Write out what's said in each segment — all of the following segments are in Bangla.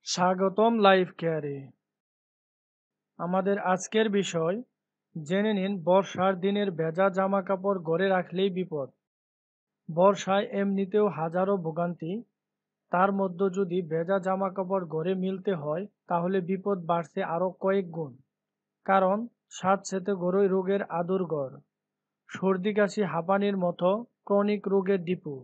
স্বাগতম লাইফ কেয়ারে। আমাদের আজকের বিষয় জেনে নিন বর্ষার দিনের ভেজা জামা কাপড় ঘরে রাখলেই বিপদ। বর্ষায় এমনিতেও হাজারো ভোগান্তি, তার মধ্যে যদি ভেজা জামা কাপড় ঘরে মিলতে হয় তাহলে বিপদ বাড়ছে আরো কয়েক গুণ। কারণ স্যাঁতসেঁতে ঘরই রোগের আদুরঘর। সর্দি কাশি হাঁপানির মতো ক্রনিক রোগের ডিপু।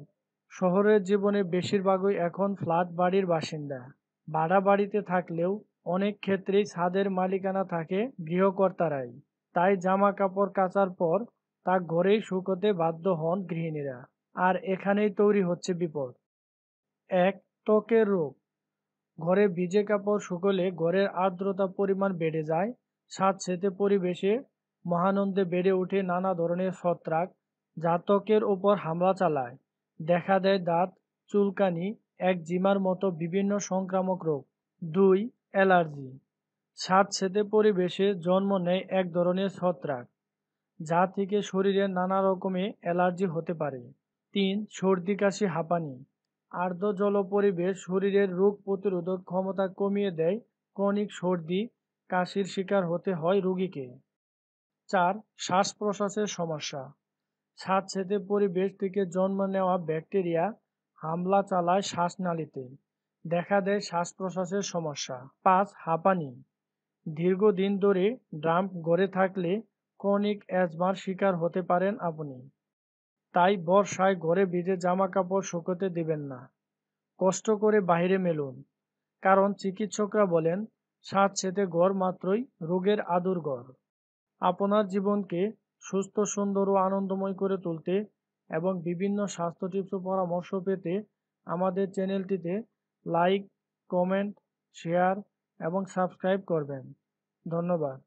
শহরের জীবনে বেশিরভাগই এখন ফ্ল্যাট বাড়ির বাসিন্দা। ভাড়া বাড়িতে থাকলেও অনেক ক্ষেত্রেই ছাদের মালিকানা থাকে গৃহকর্তারাই। তাই জামা কাপড় কাচার পর তা ঘরেই শুকোতে বাধ্য হন গৃহিণীরা। আর এখানেই তৈরি হচ্ছে বিপদ। এক, ত্বকের রোগ। ঘরে ভিজে কাপড় শুকোলে ঘরের আর্দ্রতা পরিমাণ বেড়ে যায়। স্যাঁতসেঁতে পরিবেশে মহানন্দে বেড়ে ওঠে নানা ধরনের ছত্রাক, যা ত্বকের ওপর হামলা চালায়। দেখা দেয় দাঁত, চুলকানি, একজিমার মতো বিভিন্ন সংক্রামক রোগ। দুই, অ্যালার্জি। স্যাঁতসেঁতে পরিবেশে জন্ম নেয় এক ধরনের ছত্রাক, যা থেকে শরীরে নানা রকমের অ্যালার্জি হতে পারে। তিন, সর্দি কাশি হাঁপানি। আর্দ্র জল পরিবেশ শরীরের রোগ প্রতিরোধক ক্ষমতা কমিয়ে দেয়। ক্রনিক সর্দি কাশির শিকার হতে হয় রোগীকে। চার, শ্বাস প্রশ্বাসের সমস্যা। স্যাঁতসেঁতে পরিবেশ থেকে জন্ম নেওয়া ব্যাকটেরিয়া হামলা চালায় শ্বাসনালীতে। দেখা দেয় শ্বাস প্রশ্বাসের সমস্যা। পাঁচ, হাঁপানি। দীর্ঘদিন ধরে ড্রাম ঘরে থাকলে ক্রনিক অ্যাজমার শিকার হতে পারেন আপনি। তাই বর্ষায় ঘরে ভিজে জামা কাপড় শুকোতে দিবেন না। কষ্ট করে বাইরে মেলুন। কারণ চিকিৎসকরা বলেন স্যাঁতসেঁতে ঘর মাত্রই রোগের আদুরঘর। আপনার জীবনকে সুস্থ, সুন্দর ও আনন্দময় করে তুলতে এবং বিভিন্ন স্বাস্থ্য টিপস ও পরামর্শ পেতে আমাদের চ্যানেলটিতে লাইক, কমেন্ট, শেয়ার এবং সাবস্ক্রাইব করবেন। ধন্যবাদ।